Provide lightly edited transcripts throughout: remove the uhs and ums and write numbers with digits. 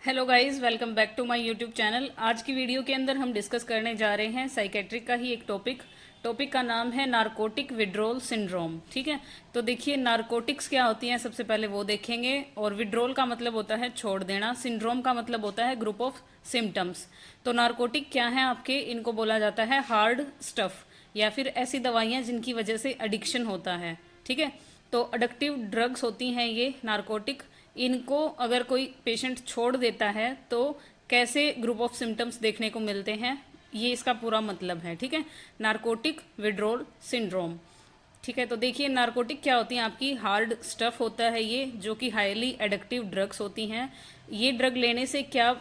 Hello guys, welcome back to my YouTube channel. आज की video के अंदर हम डिस्कस करने जा रहे हैं साइकेट्रिक का ही एक टॉपिक का नाम है नारकोटिक विड्रोल सिंड्रोम। ठीक है, तो देखिए नारकोटिक्स क्या होती हैं, सबसे पहले वो देखेंगे। और विड्रोल का मतलब होता है छोड़ देना, सिंड्रोम का मतलब होता है ग्रुप ऑफ सिम्टम्स। तो नारकोटिक क्या है आपके, इनको बोला जाता है हार्ड स्टफ या फिर ऐसी दवाइयाँ जिनकी वजह से एडिक्शन होता है। ठीक है, तो एडिक्टिव ड्रग्स होती हैं ये नारकोटिक। इनको अगर कोई पेशेंट छोड़ देता है तो कैसे ग्रुप ऑफ सिम्टम्स देखने को मिलते हैं, ये इसका पूरा मतलब है। ठीक है, नारकोटिक विड्रोल सिंड्रोम। ठीक है, तो देखिए नारकोटिक क्या होती हैं आपकी, हार्ड स्टफ होता है ये, जो कि हाईली एडिक्टिव ड्रग्स होती हैं। ये ड्रग लेने से क्या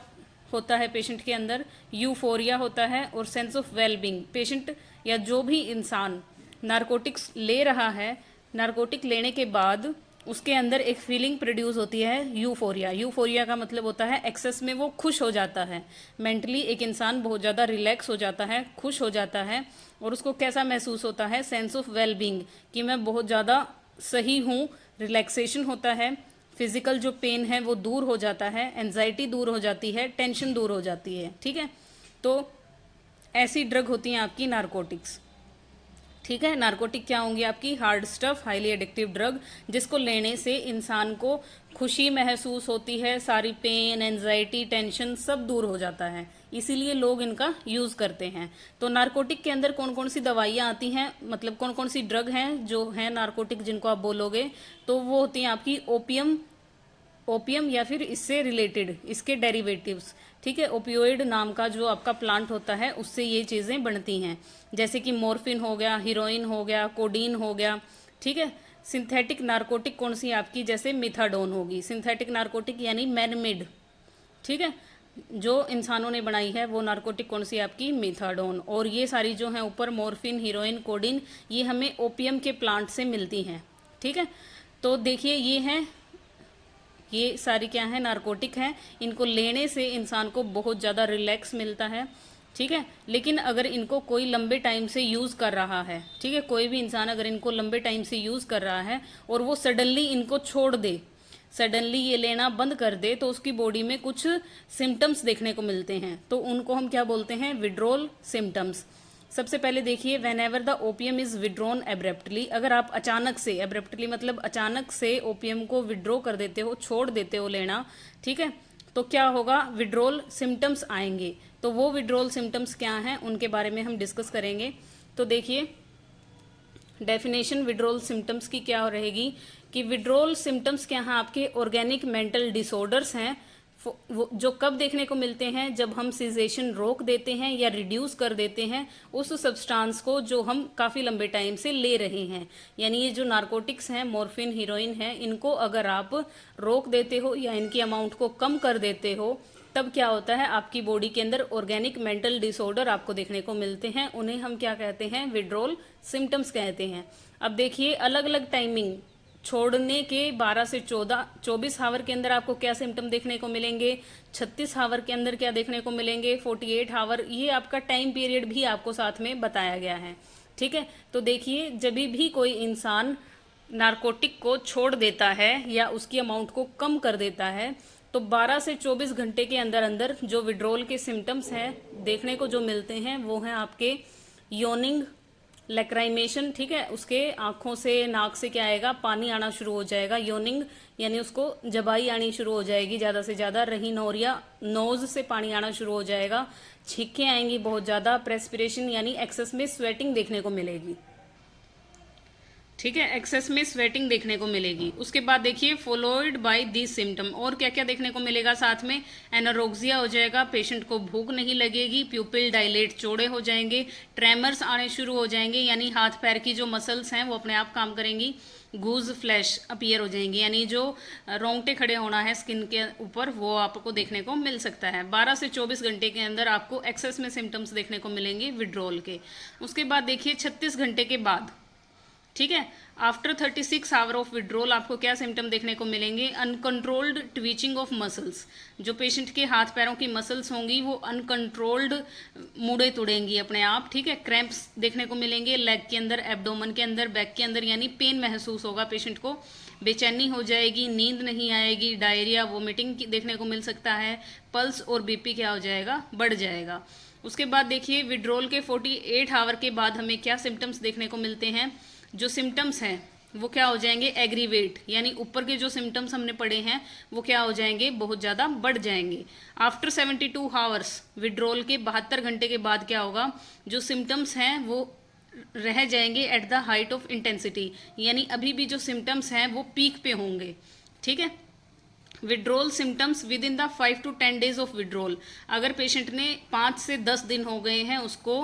होता है पेशेंट के अंदर, यूफोरिया होता है और सेंस ऑफ वेलबींग। पेशेंट या जो भी इंसान नारकोटिक्स ले रहा है, नारकोटिक लेने के बाद उसके अंदर एक फीलिंग प्रोड्यूस होती है यूफोरिया। यूफोरिया का मतलब होता है एक्सेस में वो खुश हो जाता है, मेंटली एक इंसान बहुत ज़्यादा रिलैक्स हो जाता है, खुश हो जाता है। और उसको कैसा महसूस होता है, सेंस ऑफ वेलबींग, कि मैं बहुत ज़्यादा सही हूँ, रिलैक्सेशन होता है, फिजिकल जो पेन है वो दूर हो जाता है, एंजाइटी दूर हो जाती है, टेंशन दूर हो जाती है। ठीक है, तो ऐसी ड्रग होती हैं आपकी नारकोटिक्स। ठीक है, नारकोटिक क्या होंगी आपकी, hard stuff highly addictive drug, जिसको लेने से इंसान को खुशी महसूस होती है, सारी पेन एंजाइटी टेंशन सब दूर हो जाता है, इसीलिए लोग इनका यूज़ करते हैं। तो नारकोटिक के अंदर कौन कौन सी दवाइयाँ आती हैं, मतलब कौन कौन सी ड्रग हैं जो हैं नारकोटिक जिनको आप बोलोगे, तो वो होती हैं आपकी ओपियम या फिर इससे रिलेटेड इसके डेरिवेटिव्स। ठीक है, ओपियोइड नाम का जो आपका प्लांट होता है उससे ये चीज़ें बनती हैं, जैसे कि मॉर्फिन हो गया, हीरोइन हो गया, कोडीन हो गया। ठीक है, सिंथेटिक नारकोटिक कौन सी आपकी, जैसे मिथाडोन होगी सिंथेटिक नारकोटिक, यानी मैनमेड। ठीक है, जो इंसानों ने बनाई है वो नारकोटिक कौन सी आपकी, मिथाडोन। और ये सारी जो हैं ऊपर मॉर्फिन हीरोइन कोडीन, ये हमें ओपियम के प्लांट से मिलती हैं। ठीक है, तो देखिए ये सारी क्या है, नारकोटिक हैं। इनको लेने से इंसान को बहुत ज़्यादा रिलैक्स मिलता है। ठीक है, लेकिन अगर इनको कोई लंबे टाइम से यूज़ कर रहा है, ठीक है, कोई भी इंसान अगर इनको लंबे टाइम से यूज़ कर रहा है और वो सडनली इनको छोड़ दे, सडनली ये लेना बंद कर दे, तो उसकी बॉडी में कुछ सिम्टम्स देखने को मिलते हैं, तो उनको हम क्या बोलते हैं, विड्रोल सिम्टम्स। सबसे पहले देखिए, when ever the opium is withdrawn abruptly, अगर आप अचानक से, एब्रप्टली मतलब अचानक से ओपियम को विड्रॉ कर देते हो, छोड़ देते हो लेना, ठीक है, तो क्या होगा, विड्रोल सिम्टम्स आएंगे। तो वो विड्रोल सिम्टम्स क्या हैं उनके बारे में हम डिस्कस करेंगे। तो देखिए डेफिनेशन विड्रोल सिम्टम्स की क्या रहेगी, कि विड्रोल सिम्टम्स क्या हैं आपके, ऑर्गेनिक मेंटल डिसऑर्डर्स हैं। वो जो कब देखने को मिलते हैं, जब हम सीजेशन रोक देते हैं या रिड्यूस कर देते हैं उस सब्सटेंस को जो हम काफ़ी लंबे टाइम से ले रहे हैं। यानी ये जो नारकोटिक्स हैं, मॉर्फिन हीरोइन हैं, इनको अगर आप रोक देते हो या इनकी अमाउंट को कम कर देते हो, तब क्या होता है, आपकी बॉडी के अंदर ऑर्गेनिक मेंटल डिसऑर्डर आपको देखने को मिलते हैं। उन्हें हम क्या कहते हैं, विड्रोल सिम्टम्स कहते हैं। अब देखिए अलग अलग टाइमिंग, छोड़ने के 12 से 24 हावर के अंदर आपको क्या सिम्टम देखने को मिलेंगे, 36 हावर के अंदर क्या देखने को मिलेंगे, 48 हावर, ये आपका टाइम पीरियड भी आपको साथ में बताया गया है। ठीक है, तो देखिए जब भी कोई इंसान नारकोटिक को छोड़ देता है या उसकी अमाउंट को कम कर देता है, तो 12 से 24 घंटे के अंदर अंदर जो विड्रोल के सिम्टम्स हैं देखने को जो मिलते हैं वो हैं आपके योनिंग, लैक्राइमेशन। ठीक है, उसके आँखों से नाक से क्या आएगा, पानी आना शुरू हो जाएगा। योनिंग यानी उसको जबाई आनी शुरू हो जाएगी ज़्यादा से ज़्यादा, रहीनोरिया नोज से पानी आना शुरू हो जाएगा, छींकें आएंगी बहुत ज़्यादा, प्रेस्पिरेशन यानी एक्सेस में स्वेटिंग देखने को मिलेगी। ठीक है, एक्सेस में स्वेटिंग देखने को मिलेगी। उसके बाद देखिए फॉलोइड बाय दिस सिम्टम, और क्या क्या देखने को मिलेगा साथ में, एनोरोक्सिया हो जाएगा, पेशेंट को भूख नहीं लगेगी, प्यूपिल डायलेट चौड़े हो जाएंगे, ट्रेमर्स आने शुरू हो जाएंगे, यानी हाथ पैर की जो मसल्स हैं वो अपने आप काम करेंगी, गूज फ्लैश अपीयर हो जाएंगी, यानी जो रोंगटे खड़े होना है स्किन के ऊपर वो आपको देखने को मिल सकता है। 12 से 24 घंटे के अंदर आपको एक्सेस में सिम्टम्स देखने को मिलेंगे विड्रोल के। उसके बाद देखिए 36 घंटे के बाद, ठीक है, आफ्टर 36 आवर ऑफ विड्रोल आपको क्या सिम्टम देखने को मिलेंगे, अनकंट्रोल्ड ट्विचिंग ऑफ मसल्स, जो पेशेंट के हाथ पैरों की मसल्स होंगी वो अनकंट्रोल्ड मुड़े तुड़ेंगी अपने आप। ठीक है, क्रैम्प्स देखने को मिलेंगे लेग के अंदर, एब्डोमन के अंदर, बैक के अंदर, यानी पेन महसूस होगा पेशेंट को, बेचैनी हो जाएगी, नींद नहीं आएगी, डायरिया, वोमिटिंग देखने को मिल सकता है, पल्स और बीपी क्या हो जाएगा, बढ़ जाएगा। उसके बाद देखिए विड्रोल के 48 आवर के बाद हमें क्या सिम्टम्स देखने को मिलते हैं। जो सिम्टम्स हैं वो क्या हो जाएंगे, एग्रीवेट, यानी ऊपर के जो सिम्टम्स हमने पढ़े हैं वो क्या हो जाएंगे, बहुत ज़्यादा बढ़ जाएंगे। आफ्टर 72 आवर्स, विड्रोल के 72 घंटे के बाद क्या होगा, जो सिम्टम्स हैं वो रह जाएंगे at the height of intensity, यानी अभी भी जो सिम्टम्स हैं वो पीक पे होंगे। ठीक है। Withdrawal symptoms with in the 5 to 10 days of withdrawal, अगर पेशेंट ने 5 से 10 दिन हो गए हैं उसको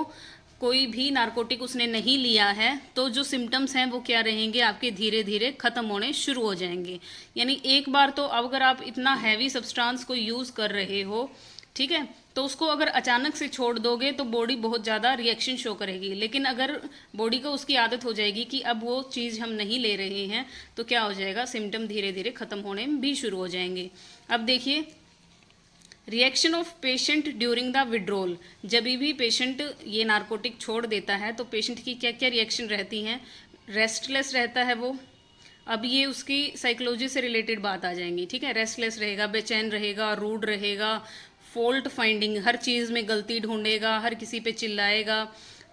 कोई भी नारकोटिक उसने नहीं लिया है, तो जो सिम्टम्स हैं वो क्या रहेंगे, आपके धीरे धीरे खत्म होने शुरू हो जाएंगे। यानी एक बार तो अगर आप इतना हैवी सब्सटेंस को यूज़ कर रहे हो, ठीक है, तो उसको अगर अचानक से छोड़ दोगे तो बॉडी बहुत ज़्यादा रिएक्शन शो करेगी। लेकिन अगर बॉडी को उसकी आदत हो जाएगी कि अब वो चीज़ हम नहीं ले रहे हैं, तो क्या हो जाएगा, सिम्टम धीरे धीरे ख़त्म होने भी शुरू हो जाएंगे। अब देखिए reaction of patient during the withdrawal, जब भी पेशेंट ये नारकोटिक छोड़ देता है तो पेशेंट की क्या क्या रिएक्शन रहती हैं। रेस्टलेस रहता है वो, अब ये उसकी साइकोलॉजी से रिलेटेड बात आ जाएंगी। ठीक है, रेस्टलेस रहेगा, बेचैन रहेगा, रूड रहेगा, फॉल्ट फाइंडिंग, हर चीज़ में गलती ढूंढेगा, हर किसी पे चिल्लाएगा।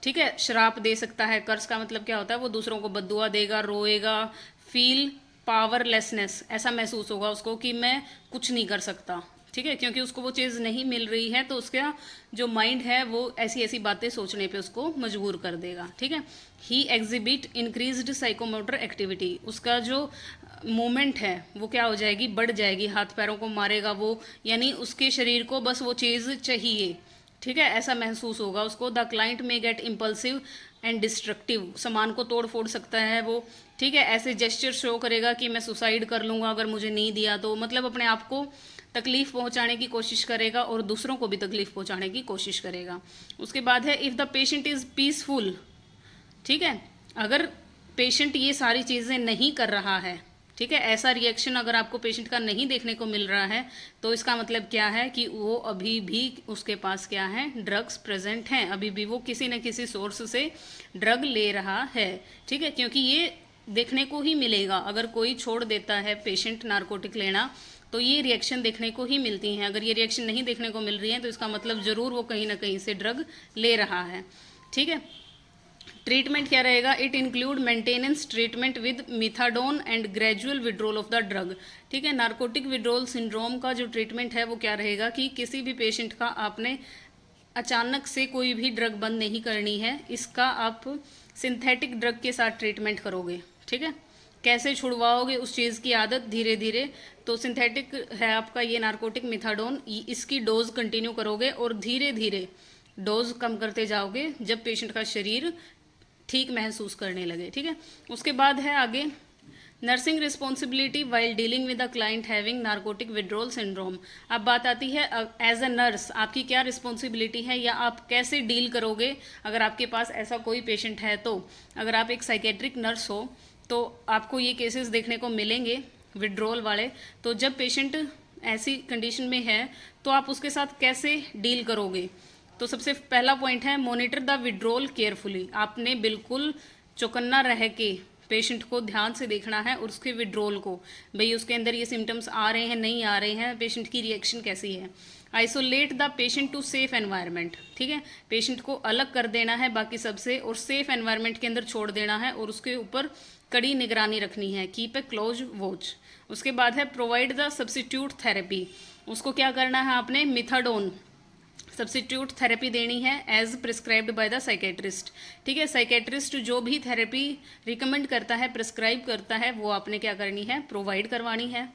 ठीक है, श्राप दे सकता है, कर्स का मतलब क्या होता है, वो दूसरों को बद्दुआ देगा, रोएगा। फील पावरलेसनेस, ऐसा महसूस होगा उसको कि मैं कुछ नहीं कर सकता। ठीक है, क्योंकि उसको वो चीज़ नहीं मिल रही है, तो उसका जो माइंड है वो ऐसी ऐसी बातें सोचने पे उसको मजबूर कर देगा। ठीक है। ही एग्जिबिट इंक्रीज्ड साइकोमोटर एक्टिविटी, उसका जो मूवमेंट है वो क्या हो जाएगी, बढ़ जाएगी, हाथ पैरों को मारेगा वो, यानी उसके शरीर को बस वो चीज़ चाहिए। ठीक है, ऐसा महसूस होगा उसको। द क्लाइंट में गेट इम्पल्सिव एंड डिस्ट्रक्टिव, सामान को तोड़ फोड़ सकता है वो। ठीक है, ऐसे जेस्चर शो करेगा कि मैं सुसाइड कर लूँगा अगर मुझे नहीं दिया तो, मतलब अपने आप को तकलीफ पहुंचाने की कोशिश करेगा और दूसरों को भी तकलीफ पहुंचाने की कोशिश करेगा। उसके बाद है if the patient is peaceful. ठीक है, अगर पेशेंट ये सारी चीज़ें नहीं कर रहा है, ठीक है, ऐसा रिएक्शन अगर आपको पेशेंट का नहीं देखने को मिल रहा है, तो इसका मतलब क्या है कि वो अभी भी उसके पास क्या है, ड्रग्स प्रेजेंट हैं, अभी भी वो किसी न किसी सोर्स से ड्रग ले रहा है। ठीक है, क्योंकि ये देखने को ही मिलेगा, अगर कोई छोड़ देता है पेशेंट नारकोटिक लेना तो ये रिएक्शन देखने को ही मिलती हैं। अगर ये रिएक्शन नहीं देखने को मिल रही है तो इसका मतलब ज़रूर वो कहीं ना कहीं से ड्रग ले रहा है। ठीक है, ट्रीटमेंट क्या रहेगा, it include maintenance treatment with methadone and gradual withdrawal of the drug. ठीक है, नारकोटिक विड्रॉल सिंड्रोम का जो ट्रीटमेंट है वो क्या रहेगा कि किसी भी पेशेंट का आपने अचानक से कोई भी ड्रग बंद नहीं करनी है, इसका आप सिंथेटिक ड्रग के साथ ट्रीटमेंट करोगे। ठीक है, कैसे छुड़वाओगे उस चीज़ की आदत, धीरे धीरे। तो सिंथेटिक है आपका ये नारकोटिक मिथाडोन, इसकी डोज कंटिन्यू करोगे और धीरे धीरे डोज कम करते जाओगे जब पेशेंट का शरीर ठीक महसूस करने लगे। ठीक है, उसके बाद है आगे nursing responsibility while dealing with a client having narcotic withdrawal syndrome. अब बात आती है एज अ नर्स आपकी क्या रिस्पॉन्सिबिलिटी है या आप कैसे डील करोगे अगर आपके पास ऐसा कोई पेशेंट है। तो अगर आप एक साइकेट्रिक नर्स हो तो आपको ये केसेस देखने को मिलेंगे विड्रॉल वाले। तो जब पेशेंट ऐसी कंडीशन में है तो आप उसके साथ कैसे डील करोगे। तो सबसे पहला पॉइंट है मॉनिटर द विड्रॉल केयरफुली। आपने बिल्कुल चौकन्ना रह के पेशेंट को ध्यान से देखना है और उसके विड्रॉल को, भाई उसके अंदर ये सिम्टम्स आ रहे हैं नहीं आ रहे हैं, पेशेंट की रिएक्शन कैसी है। Isolate the patient to safe environment. ठीक है, पेशेंट को अलग कर देना है बाकी सबसे और सेफ एनवायरनमेंट के अंदर छोड़ देना है और उसके ऊपर कड़ी निगरानी रखनी है, कीप ए क्लोज वॉच। उसके बाद है प्रोवाइड द सब्स्टिट्यूट थेरेपी। उसको क्या करना है, आपने मिथाडोन सब्स्टिट्यूट थेरेपी देनी है as prescribed by the psychiatrist. ठीक है, साइकेट्रिस्ट जो भी थेरेपी रिकमेंड करता है, प्रिस्क्राइब करता है, वो आपने क्या करनी है, प्रोवाइड करवानी है।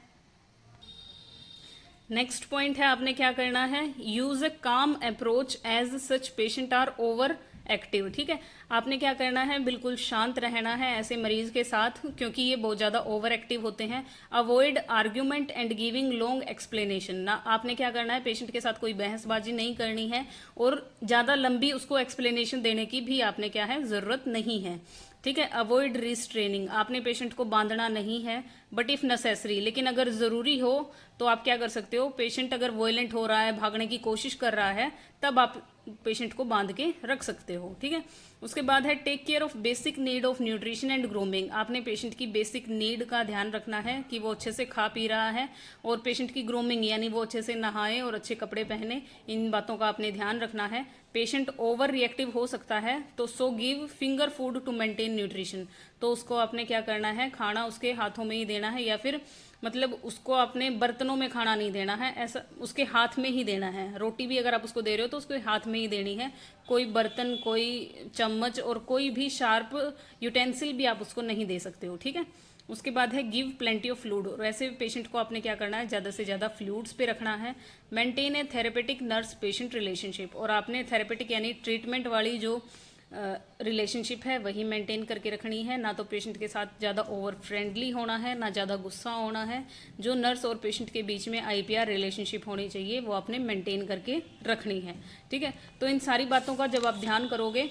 नेक्स्ट पॉइंट है आपने क्या करना है, use a calm approach as such patient are over active. ठीक है, आपने क्या करना है, बिल्कुल शांत रहना है ऐसे मरीज के साथ क्योंकि ये बहुत ज़्यादा ओवर एक्टिव होते हैं। Avoid argument and giving long explanation ना, आपने क्या करना है, पेशेंट के साथ कोई बहसबाजी नहीं करनी है और ज़्यादा लंबी उसको एक्सप्लेनेशन देने की भी आपने क्या है, ज़रूरत नहीं है। ठीक है, अवॉइड रिस्ट्रेनिंग, आपने पेशेंट को बांधना नहीं है, बट इफ़ नेसेसरी, लेकिन अगर ज़रूरी हो तो आप क्या कर सकते हो, पेशेंट अगर वॉयलेंट हो रहा है, भागने की कोशिश कर रहा है, तब आप पेशेंट को बांध के रख सकते हो, ठीक है। उसके बाद है take care of basic need of nutrition and grooming. आपने पेशेंट की बेसिक नीड का ध्यान रखना है कि वो अच्छे से खा पी रहा है, और पेशेंट की ग्रूमिंग यानी वो अच्छे से नहाए और अच्छे कपड़े पहने, इन बातों का आपने ध्यान रखना है। पेशेंट ओवर रिएक्टिव हो सकता है, तो so give finger food to maintain nutrition. तो उसको आपने क्या करना है, खाना उसके हाथों में ही देना है, या फिर मतलब उसको अपने बर्तनों में खाना नहीं देना है, ऐसा उसके हाथ में ही देना है। रोटी भी अगर आप उसको दे रहे हो तो उसके हाथ में ही देनी है, कोई बर्तन, कोई चम्मच और कोई भी शार्प यूटेंसिल भी आप उसको नहीं दे सकते हो, ठीक है। उसके बाद है गिव प्लेंटी ऑफ फ्लूड। और ऐसे पेशेंट को आपने क्या करना है, ज़्यादा से ज़्यादा फ्लूड्स पे रखना है। मेंटेन ए थेरेपेटिक नर्स पेशेंट रिलेशनशिप। और आपने थेरेपेटिक यानी ट्रीटमेंट वाली जो रिलेशनशिप है वही मेंटेन करके रखनी है, ना तो पेशेंट के साथ ज़्यादा ओवर फ्रेंडली होना है, ना ज़्यादा गुस्सा होना है। जो नर्स और पेशेंट के बीच में IPR रिलेशनशिप होनी चाहिए वो आपने मेंटेन करके रखनी है, ठीक है। तो इन सारी बातों का जब आप ध्यान करोगे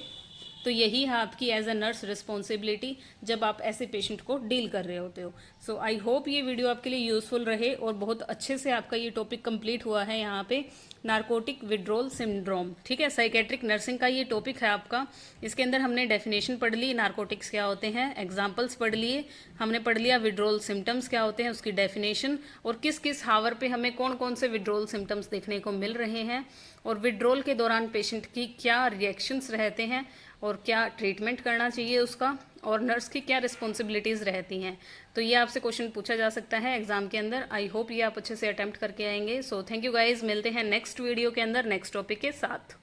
तो यही है आपकी एज अ नर्स रिस्पॉन्सिबिलिटी जब आप ऐसे पेशेंट को डील कर रहे होते हो। सो आई होप ये वीडियो आपके लिए यूज़फुल रहे और बहुत अच्छे से आपका ये टॉपिक कंप्लीट हुआ है यहाँ पे, नारकोटिक विड्रॉल सिंड्रोम, ठीक है। साइकेट्रिक नर्सिंग का ये टॉपिक है आपका। इसके अंदर हमने डेफिनेशन पढ़ ली, नारकोटिक्स क्या होते हैं, एग्जाम्पल्स पढ़ लिए, हमने पढ़ लिया विड्रॉल सिम्टम्स क्या होते हैं, उसकी डेफिनेशन, और किस किस हावर पे हमें कौन कौन से विड्रॉल सिम्टम्स देखने को मिल रहे हैं, और विड्रॉल के दौरान पेशेंट की क्या रिएक्शंस रहते हैं और क्या ट्रीटमेंट करना चाहिए उसका, और नर्स की क्या रिस्पॉन्सिबिलिटीज़ रहती हैं। तो ये आपसे क्वेश्चन पूछा जा सकता है एग्जाम के अंदर। आई होप ये आप अच्छे से अटेम्प्ट करके आएंगे। सो थैंक यू गाइज, मिलते हैं नेक्स्ट वीडियो के अंदर नेक्स्ट टॉपिक के साथ।